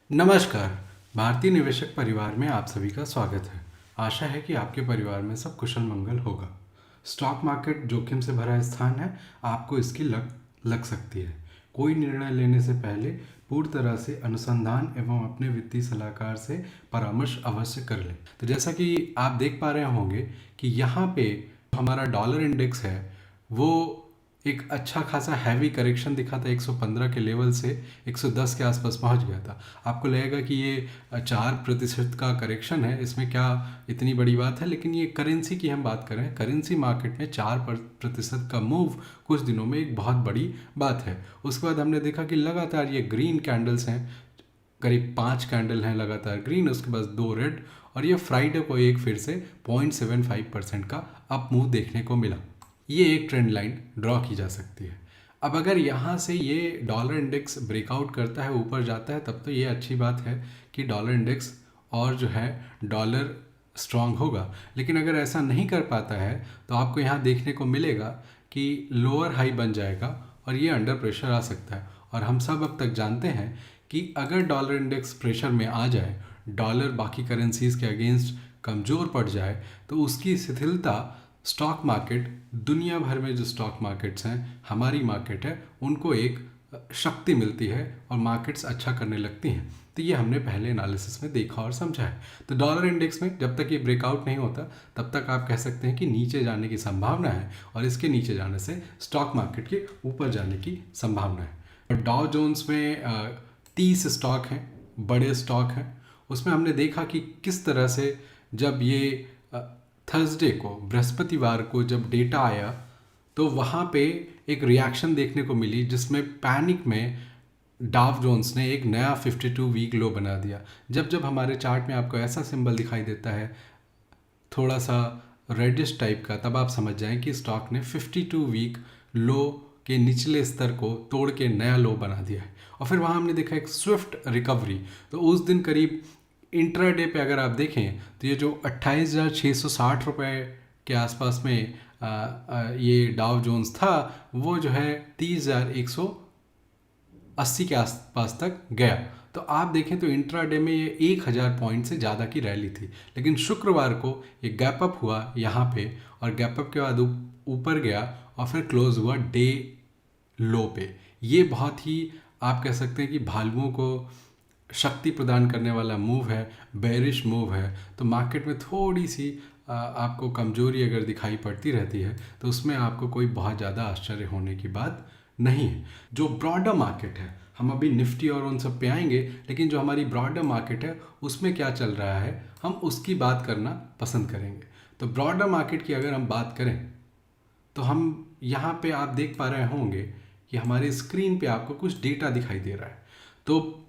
नमस्कार। भारतीय निवेशक परिवार में आप सभी का स्वागत है। आशा है कि आपके परिवार में सब कुशल मंगल होगा। स्टॉक मार्केट जोखिम से भरा स्थान है, आपको इसकी लग सकती है। कोई निर्णय लेने से पहले पूरी तरह से अनुसंधान एवं अपने वित्तीय सलाहकार से परामर्श अवश्य कर लें। तो जैसा कि आप देख पा रहे होंगे कि यहाँ पे हमारा डॉलर इंडेक्स है वो एक अच्छा खासा हैवी करेक्शन दिखा था। 115 के लेवल से 110 के आसपास पहुंच गया था। आपको लगेगा कि ये 4% का करेक्शन है, इसमें क्या इतनी बड़ी बात है, लेकिन ये करेंसी की हम बात करें, करेंसी मार्केट में 4% का मूव कुछ दिनों में एक बहुत बड़ी बात है। उसके बाद हमने देखा कि लगातार ये ग्रीन कैंडल्स हैं, करीब 5 कैंडल हैं लगातार ग्रीन, उसके बाद 2 रेड, और ये फ्राइडे को एक फिर से 0.75% का अप मूव देखने को मिला। ये एक ट्रेंड लाइन ड्रॉ की जा सकती है। अब अगर यहाँ से ये डॉलर इंडेक्स ब्रेकआउट करता है, ऊपर जाता है, तब तो ये अच्छी बात है कि डॉलर इंडेक्स और जो है डॉलर स्ट्रांग होगा। लेकिन अगर ऐसा नहीं कर पाता है तो आपको यहाँ देखने को मिलेगा कि लोअर हाई बन जाएगा और ये अंडर प्रेशर आ सकता है। और हम सब अब तक जानते हैं कि अगर डॉलर इंडेक्स प्रेशर में आ जाए, डॉलर बाकी करेंसीज के अगेंस्ट कमज़ोर पड़ जाए, तो उसकी शिथिलता स्टॉक मार्केट, दुनिया भर में जो स्टॉक मार्केट्स हैं, हमारी मार्केट है, उनको एक शक्ति मिलती है और मार्केट्स अच्छा करने लगती हैं। तो ये हमने पहले एनालिसिस में देखा और समझा है। तो डॉलर इंडेक्स में जब तक ये ब्रेकआउट नहीं होता तब तक आप कह सकते हैं कि नीचे जाने की संभावना है, और इसके नीचे जाने से स्टॉक मार्केट के ऊपर जाने की संभावना है। और डॉ जोन्स में 30 स्टॉक हैं, बड़े स्टॉक हैं। उसमें हमने देखा कि किस तरह से जब ये थर्सडे को, बृहस्पतिवार को जब डेटा आया, तो वहाँ पे एक रिएक्शन देखने को मिली जिसमें पैनिक में डाव जोन्स ने एक नया 52 वीक लो बना दिया। जब जब हमारे चार्ट में आपको ऐसा सिंबल दिखाई देता है थोड़ा सा रेडिश टाइप का, तब आप समझ जाएं कि स्टॉक ने 52 वीक लो के निचले स्तर को तोड़ के नया लो बना दिया है। और फिर वहाँ हमने देखा एक स्विफ्ट रिकवरी। तो उस दिन करीब इंट्राडे पे अगर आप देखें तो ये जो 28,660 रुपये के आसपास में ये डाव जोन्स था, वो जो है 30,180 के आसपास तक गया। तो आप देखें तो इंट्राडे में ये 1,000 पॉइंट से ज़्यादा की रैली थी। लेकिन शुक्रवार को ये गैप अप हुआ यहाँ पे, और गैप अप के बाद ऊपर गया और फिर क्लोज हुआ डे लो पे। ये बहुत ही आप कह सकते हैं कि भालुओं को शक्ति प्रदान करने वाला मूव है, बेरिश मूव है। तो मार्केट में थोड़ी सी आपको कमजोरी अगर दिखाई पड़ती रहती है तो उसमें आपको कोई बहुत ज़्यादा आश्चर्य होने की बात नहीं है। जो ब्रॉडर मार्केट है, हम अभी निफ्टी और उन सब पे आएंगे, लेकिन जो हमारी ब्रॉडर मार्केट है उसमें क्या चल रहा है हम उसकी बात करना पसंद करेंगे। तो ब्रॉडर मार्केट की अगर हम बात करें तो हम यहाँ पे आप देख पा रहे होंगे कि हमारी स्क्रीन पे आपको कुछ डेटा दिखाई दे रहा है। तो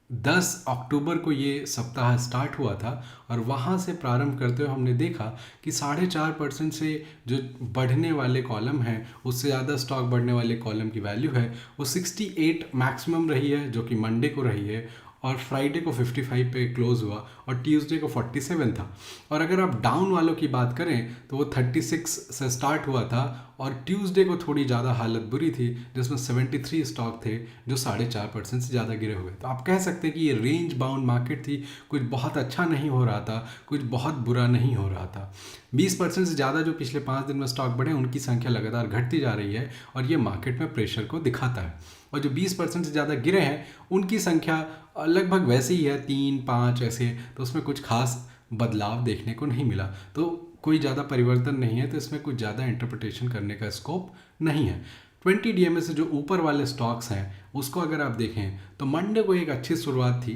10 अक्टूबर को ये सप्ताह स्टार्ट हुआ था, और वहाँ से प्रारंभ करते हुए हमने देखा कि 4.5% से जो बढ़ने वाले कॉलम हैं, उससे ज़्यादा स्टॉक बढ़ने वाले कॉलम की वैल्यू है वो 68 मैक्सिमम रही है, जो कि मंडे को रही है, और फ्राइडे को 55 पे क्लोज हुआ, और ट्यूसडे को 47 था। और अगर आप डाउन वालों की बात करें तो वो 36 से स्टार्ट हुआ था, और ट्यूसडे को थोड़ी ज़्यादा हालत बुरी थी जिसमें 73 स्टॉक थे जो 4.5% से ज़्यादा गिरे हुए। तो आप कह सकते हैं कि ये रेंज बाउंड मार्केट थी, कुछ बहुत अच्छा नहीं हो रहा था, कुछ बहुत बुरा नहीं हो रहा था। 20% से ज़्यादा जो पिछले 5 दिन में स्टॉक बढ़े उनकी संख्या लगातार घटती जा रही है, और ये मार्केट में प्रेशर को दिखाता है। और जो 20% से ज़्यादा गिरे हैं उनकी संख्या लगभग वैसे ही है, 3-5 ऐसे। तो उसमें कुछ खास बदलाव देखने को नहीं मिला, तो कोई ज़्यादा परिवर्तन नहीं है, तो इसमें कुछ ज़्यादा इंटरप्रिटेशन करने का स्कोप नहीं है। 20 डीएमए से जो ऊपर वाले स्टॉक्स हैं उसको अगर आप देखें तो मंडे को एक अच्छी शुरुआत थी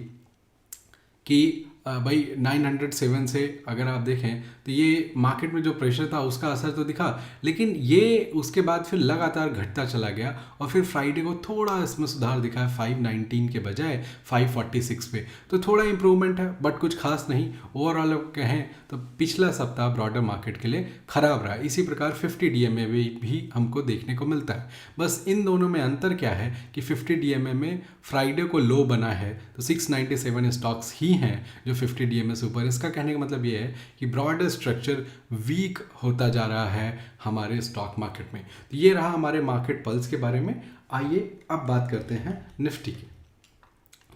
कि भाई 907 से अगर आप देखें तो ये मार्केट में जो प्रेशर था उसका असर तो दिखा, लेकिन ये उसके बाद फिर लगातार घटता चला गया, और फिर फ्राइडे को थोड़ा इसमें सुधार दिखा है 519 के बजाय 546 पे। तो थोड़ा इंप्रूवमेंट है, बट कुछ खास नहीं। ओवरऑल कहें तो पिछला सप्ताह ब्रॉडर मार्केट के लिए खराब रहा। इसी प्रकार 50 डीएमए भी हमको देखने को मिलता है। बस इन दोनों में अंतर क्या है कि 50 डीएमए में फ्राइडे को लो बना है तो 697 स्टॉक्स ही हैं जो 50 डीएमए से ऊपर। इसका कहने का मतलब ये है कि ब्रॉडर स्ट्रक्चर वीक होता जा रहा है हमारे स्टॉक मार्केट में। तो ये रहा हमारे मार्केट पल्स के बारे में। आइए अब बात करते हैं निफ्टी की।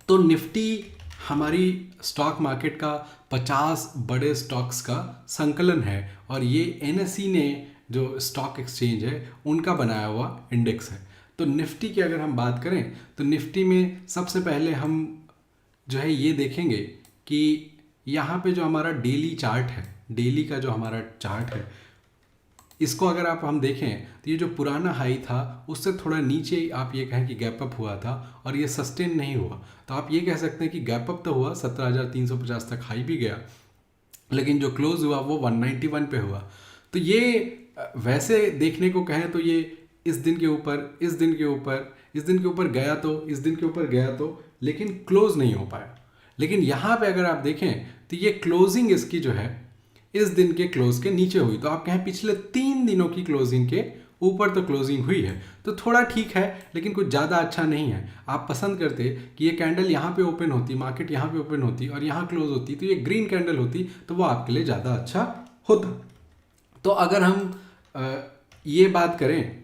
तो निफ्टी हमारी स्टॉक मार्केट का 50 बड़े स्टॉक्स का संकलन है और ये एनएसई ने जो स्टॉक एक्सचेंज है उनका बनाया हुआ इंडेक्स है। तो निफ्टी की अगर हम बात करें तो निफ्टी में सबसे पहले हम जो है ये देखेंगे कि यहाँ पे जो हमारा डेली चार्ट है, डेली का जो हमारा चार्ट है, इसको अगर हम देखें तो ये जो पुराना हाई था उससे थोड़ा नीचे आप ये कहें कि गैप अप हुआ था और ये सस्टेन नहीं हुआ। तो आप ये कह सकते हैं कि गैप अप तो हुआ, 17,350 तक हाई भी गया, लेकिन जो क्लोज हुआ वो 191 पे हुआ। तो ये वैसे देखने को कहें तो ये इस दिन के ऊपर, इस दिन के ऊपर, इस दिन के ऊपर गया तो, इस दिन के ऊपर गया तो, लेकिन क्लोज नहीं हो पाया। लेकिन यहाँ पे अगर आप देखें तो ये क्लोजिंग इसकी जो है इस दिन के क्लोज के नीचे हुई। तो आप कहें पिछले 3 दिनों की क्लोजिंग के ऊपर तो क्लोजिंग हुई है, तो थोड़ा ठीक है लेकिन कुछ ज़्यादा अच्छा नहीं है। आप पसंद करते कि ये कैंडल यहाँ पे ओपन होती, मार्केट यहाँ पे ओपन होती और यहाँ क्लोज होती, तो ये ग्रीन कैंडल होती तो वो आपके लिए ज़्यादा अच्छा होता। तो अगर हम ये बात करें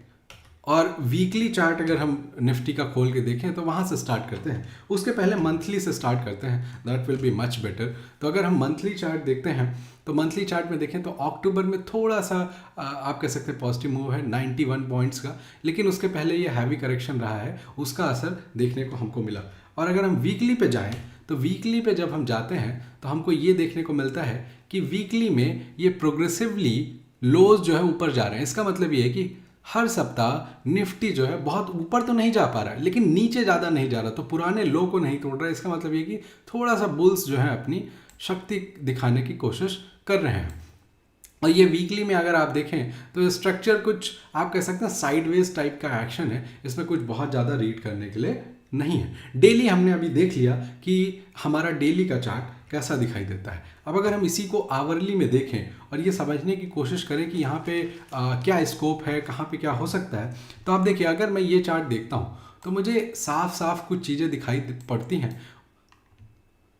और वीकली चार्ट अगर हम निफ्टी का खोल के देखें तो वहाँ से स्टार्ट करते हैं, उसके पहले मंथली से स्टार्ट करते हैं, that will be much better. तो अगर हम मंथली चार्ट देखते हैं तो मंथली चार्ट में देखें तो अक्टूबर में थोड़ा सा आप कह सकते हैं पॉजिटिव मूव है 91 पॉइंट्स का, लेकिन उसके पहले ये हैवी करेक्शन रहा है, उसका असर देखने को हमको मिला। और अगर हम वीकली पे जाएँ तो वीकली पे जब हम जाते हैं तो हमको ये देखने को मिलता है कि वीकली में ये प्रोग्रेसिवली लोज जो है ऊपर जा रहे हैं। इसका मतलब ये है कि हर सप्ताह निफ्टी जो है बहुत ऊपर तो नहीं जा पा रहा है लेकिन नीचे ज़्यादा नहीं जा रहा, तो पुराने लो को नहीं तोड़ रहा है। इसका मतलब ये कि थोड़ा सा बुल्स जो है अपनी शक्ति दिखाने की कोशिश कर रहे हैं। और ये वीकली में अगर आप देखें तो स्ट्रक्चर कुछ आप कह सकते हैं साइडवेज टाइप का एक्शन है, इसमें कुछ बहुत ज़्यादा रीड करने के लिए नहीं है। डेली हमने अभी देख लिया कि हमारा डेली का चार्ट कैसा दिखाई देता है। अब अगर हम इसी को आवरली में देखें और ये समझने की कोशिश करें कि यहाँ पे क्या स्कोप है, कहाँ पे क्या हो सकता है, तो आप देखिए अगर मैं ये चार्ट देखता हूँ तो मुझे साफ साफ कुछ चीज़ें दिखाई पड़ती हैं।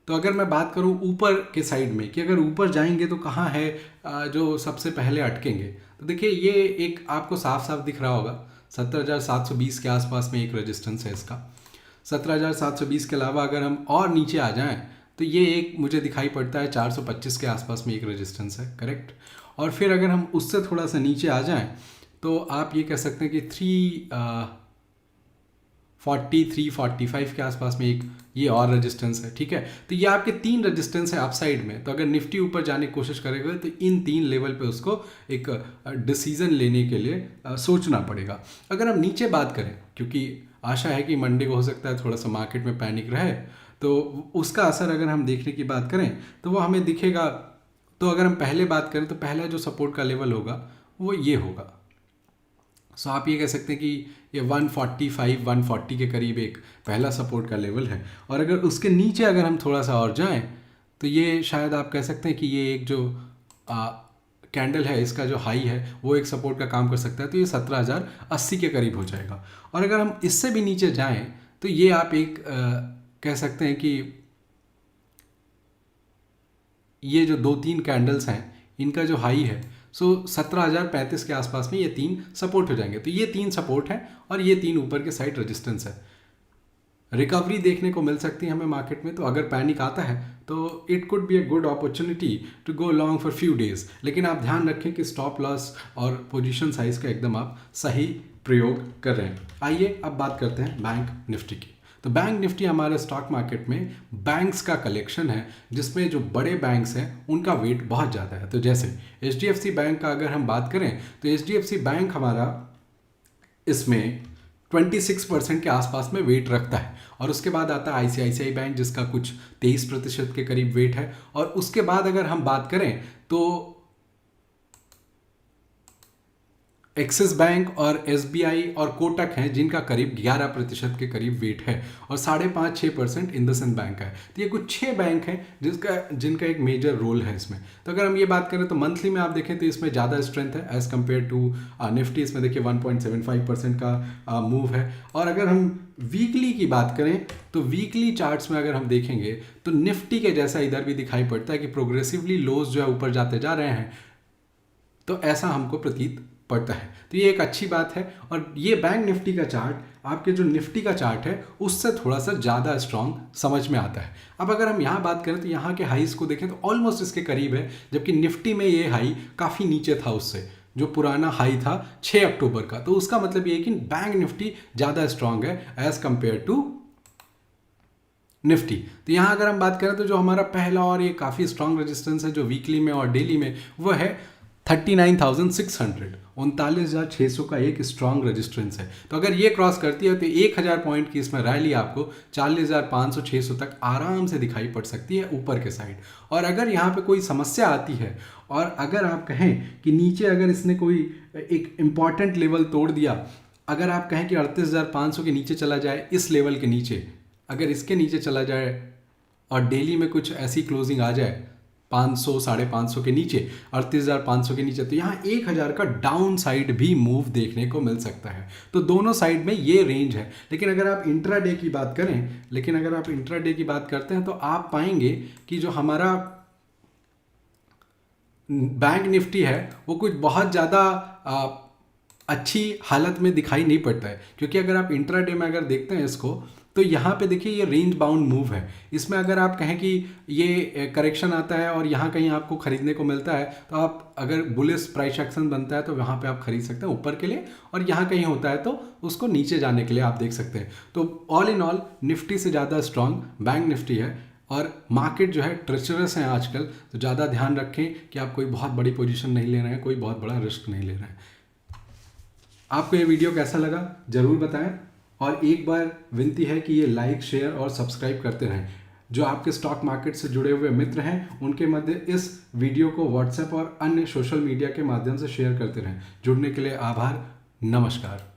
तो अगर मैं बात करूँ ऊपर के साइड में कि अगर ऊपर जाएंगे तो कहाँ है जो सबसे पहले अटकेंगे, तो देखिए ये एक आपको साफ साफ दिख रहा होगा 17,720 के आसपास में एक रेजिस्टेंस है इसका। 17,720 के अलावा अगर हम और नीचे आ जाएं तो ये एक मुझे दिखाई पड़ता है 425 के आसपास में एक रेजिस्टेंस है, करेक्ट। और फिर अगर हम उससे थोड़ा सा नीचे आ जाएं तो आप ये कह सकते हैं कि 345 के आसपास में एक ये और रेजिस्टेंस है, ठीक है। तो ये आपके 3 रेजिस्टेंस है अपसाइड में। तो अगर निफ्टी ऊपर जाने की कोशिश करेगा तो इन 3 लेवल पे उसको एक डिसीजन लेने के लिए सोचना पड़ेगा। अगर हम नीचे बात करें, क्योंकि आशा है कि मंडे को हो सकता है थोड़ा सा मार्केट में पैनिक रहे, तो उसका असर अगर हम देखने की बात करें तो वो हमें दिखेगा। तो अगर हम पहले बात करें तो पहला जो सपोर्ट का लेवल होगा वो ये होगा। सो आप ये कह सकते हैं कि ये 145-140 के करीब एक पहला सपोर्ट का लेवल है। और अगर उसके नीचे अगर हम थोड़ा सा और जाएं तो ये शायद आप कह सकते हैं कि ये एक जो कैंडल है इसका जो हाई है वो एक सपोर्ट का काम कर सकता है, तो ये 17,080 के करीब हो जाएगा। और अगर हम इससे भी नीचे जाएं तो ये आप एक कह सकते हैं कि ये जो 2-3 कैंडल्स हैं इनका जो हाई है 17,035 के आसपास में ये 3 सपोर्ट हो जाएंगे। तो ये 3 सपोर्ट है और ये 3 ऊपर के साइड रेजिस्टेंस है। रिकवरी देखने को मिल सकती है हमें मार्केट में, तो अगर पैनिक आता है तो it could be a good opportunity to go long for few days. लेकिन आप ध्यान रखें कि स्टॉप लॉस और पोजीशन साइज का एकदम आप सही प्रयोग कर रहे हैं। आइए अब बात करते हैं बैंक निफ्टी की। तो बैंक निफ्टी हमारे स्टॉक मार्केट में बैंक्स का कलेक्शन है जिसमें जो बड़े बैंक्स हैं उनका वेट बहुत ज़्यादा है। तो जैसे HDFC बैंक का अगर हम बात करें तो HDFC बैंक हमारा इसमें 26% के आसपास में वेट रखता है। और उसके बाद आता है ICICI बैंक जिसका कुछ 23% के करीब वेट है। और उसके बाद अगर हम बात करें तो एक्सिस बैंक और SBI और कोटक हैं जिनका करीब 11% के करीब वेट है और 5.5-6% इंडसइंड बैंक का है। तो ये कुछ 6 बैंक हैं जिनका एक मेजर रोल है इसमें। तो अगर हम ये बात करें तो मंथली में आप देखें तो इसमें ज़्यादा स्ट्रेंथ है एज़ कम्पेयर टू निफ्टी। इसमें देखिए 1.75% का मूव है। और अगर हम वीकली की बात करें तो वीकली चार्ट्स में अगर हम देखेंगे तो निफ्टी के जैसा इधर भी दिखाई पड़ता है कि प्रोग्रेसिवली लोज जो है ऊपर जाते जा रहे हैं, तो ऐसा हमको प्रतीत पड़ता है। तो ये एक अच्छी बात है। और ये बैंक निफ्टी का चार्ट आपके जो निफ्टी का चार्ट है उससे थोड़ा सा ज़्यादा स्ट्रांग समझ में आता है। अब अगर हम यहाँ बात करें तो यहाँ के हाईस को देखें तो ऑलमोस्ट इसके करीब है, जबकि निफ्टी में ये हाई काफ़ी नीचे था उससे, जो पुराना हाई था 6 अक्टूबर का। तो उसका मतलब ये है कि बैंक निफ्टी ज़्यादा स्ट्रांग है एज कंपेयर टू निफ्टी। तो यहाँ अगर हम बात करें तो जो हमारा पहला और ये काफ़ी स्ट्रांग रेजिस्टेंस है जो वीकली में और डेली में, वो है 39,600, 39,600 का एक स्ट्रांग रेजिस्टेंस है। तो अगर ये क्रॉस करती है तो 1,000 पॉइंट की इसमें रैली आपको 40,500 600 तक आराम से दिखाई पड़ सकती है ऊपर के साइड। और अगर यहाँ पे कोई समस्या आती है और अगर आप कहें कि नीचे अगर इसने कोई एक इम्पॉर्टेंट लेवल तोड़ दिया, अगर आप कहें कि 38,500 के नीचे चला जाए, इस लेवल के नीचे अगर इसके नीचे चला जाए और डेली में कुछ ऐसी क्लोजिंग आ जाए 500 550 के नीचे, 38,500 के नीचे, तो यहाँ 1,000 का डाउन साइड भी मूव देखने को मिल सकता है। तो दोनों साइड में ये रेंज है। लेकिन अगर आप इंट्राडे की बात करते हैं तो आप पाएंगे कि जो हमारा बैंक निफ्टी है वो कुछ बहुत ज़्यादा अच्छी हालत में दिखाई नहीं पड़ता है, क्योंकि अगर आप इंट्राडे में अगर देखते हैं इसको तो यहाँ पे देखिए ये रेंज बाउंड मूव है। इसमें अगर आप कहें कि ये करेक्शन आता है और यहाँ कहीं आपको खरीदने को मिलता है तो आप अगर बुलिश प्राइस एक्शन बनता है तो वहाँ पे आप खरीद सकते हैं ऊपर के लिए, और यहाँ कहीं होता है तो उसको नीचे जाने के लिए आप देख सकते हैं। तो ऑल इन ऑल निफ्टी से ज़्यादा स्ट्रांग बैंक निफ्टी है और मार्केट जो है ट्रेचरस है आजकल। तो ज़्यादा ध्यान रखें कि आप कोई बहुत बड़ी पोजीशन नहीं ले रहे हैं, कोई बहुत बड़ा रिस्क नहीं ले रहे हैं। आपको ये वीडियो कैसा लगा ज़रूर बताएं, और एक बार विनती है कि ये लाइक शेयर और सब्सक्राइब करते रहें। जो आपके स्टॉक मार्केट से जुड़े हुए मित्र हैं उनके मध्य इस वीडियो को व्हाट्सएप और अन्य सोशल मीडिया के माध्यम से शेयर करते रहें। जुड़ने के लिए आभार। नमस्कार।